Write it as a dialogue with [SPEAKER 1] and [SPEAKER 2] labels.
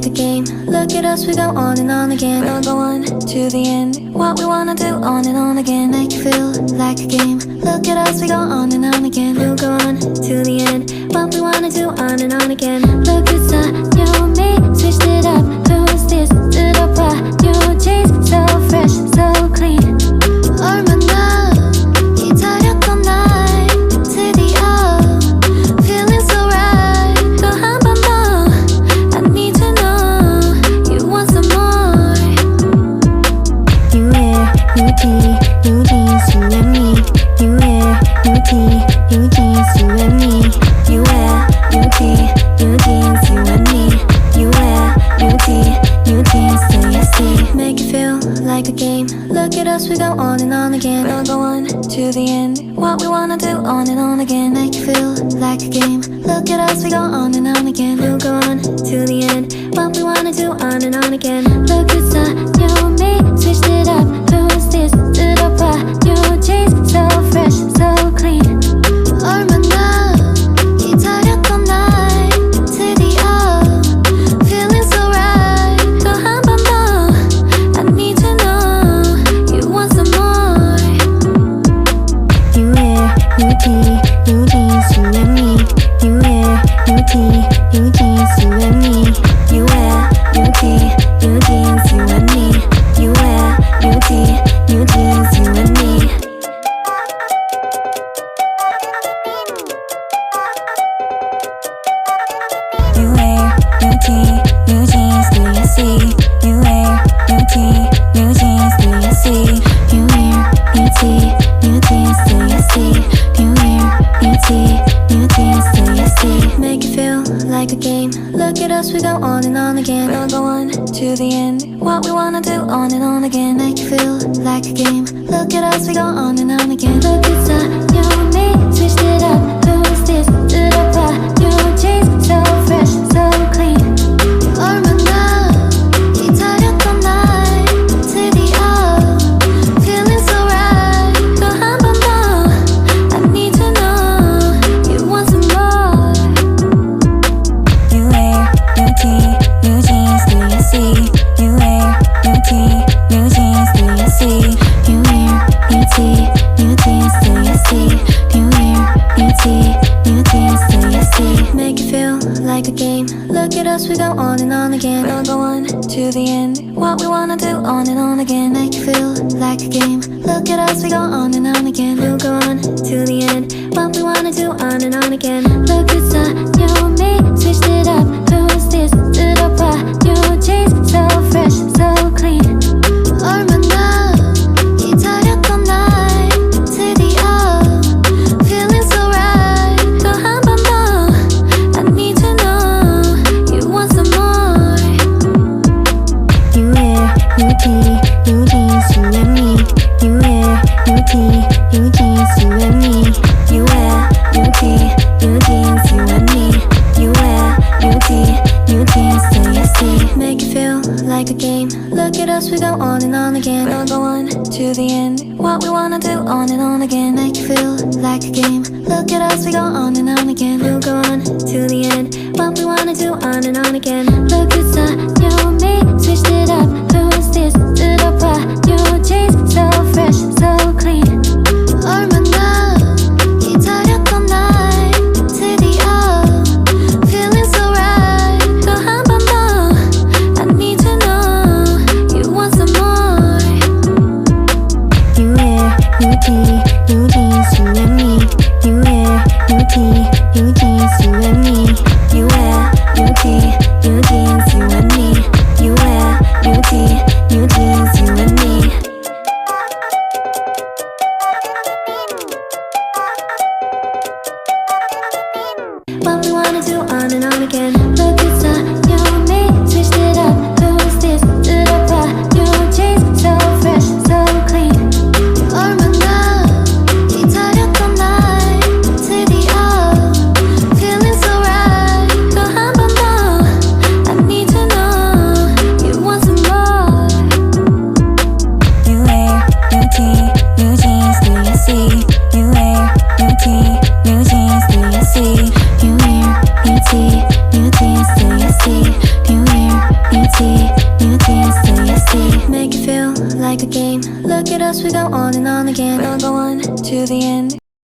[SPEAKER 1] like a game. Look at us, we go on and on again. We'll go on to the end. What we wanna do on and on again. Make you feel like a game. Look at us, we go on and on again. We'll go on to the end. What we wanna do on and on again. Look inside, you and me, switched it up. Who's this? Did I buy new jeans? So fresh, so clean. 얼마나 기다렸던 날 드디어 feeling so right. 또 한 번 더 I need to know you want some more. You wear new tee, new jeans, you and me. You wear new tee, new jeans, you and me. You wear new tee, new jeans, you and me. You wear new tee, new jeans, do you see? Make it feel like a game. Look at us, we go on and on again. We'll go on to the end. What we wanna do on and on again. Make you feel like a game. Look at us, we go on and on again. We'll go on to the end. What we wanna do on and on again. Look inside, you and me, switched it up. Who's this? Did I buy new jeans? So fresh, so clean. 얼마나 기다렸던 날 드디어 feeling so right. 또 한 번 더 I need to know you want some more. You wear new tee, new jeans, you and me. You wear new tee, new jeans, you and me. You wear new tee, new jeans, you and me. You wear new tee, new jeans, you and me. You wear new tee, new jeans, do you see? You wear new tee, new jeans, do you see? You wear new tee, new jeans, do you see? You wear new tee, new jeans, do you see? Make it feel like a game. Look at us, we go on and on again. We'll go on to the end. What we wanna do on and on again. Make you feel like a game. Look at us, we go on and on again. Look inside, you and me, switched it up. Who's this? Did I buy new jeans? So fresh, so clean. 얼마나 기다렸던 날 드디어 feeling so right. 또 한 번 더 I need to know you want some more. You wear new tee, new jeans, do you see? You wear new tee, new jeans, do you see? You wear new tee, new jeans, do you see? You wear new tee, new jeans, do you see? Make it feel like a game. Look at us, we go on and on again. We'll go on to the end. What we wanna do on and on again. Make you feel like a game. Look at us, we go on and on again. We'll go on to the end. What we wanna do on and on again. Look inside, you and me, switched it up. Who's this? Did I buy new jeans? So fresh, so clean. 얼마나 기다렸던 날 드디어 feeling so right. 또 한 번 더 I need to know you want some more. You wear new tee, new jeans, you and me. You wear new tee, new jeans, you and me. You wear new tee, new jeans, you and me. You wear new tee, new jeans, do you see? Make it feel like a game. Look at us, we go on and on again. We'll go on to the end. What we wanna do on and on again. Make you feel like a game. Look at us, we go on and on again. We'll go on to the end. What we wanna do on and on again. Look inside, you and me, switched it up. Who's this? Did I buy new jeans? So fresh, so clean. 얼마나 기다렸던 날 드디어 feeling so right. 또 한 번 더 I need to know you want some more. You wear new tee, new jeans, you and me. You wear new tee, new jeans, you and me. You wear new tee, new jeans, you and me. us, we go on and on again. We'll go on to the end.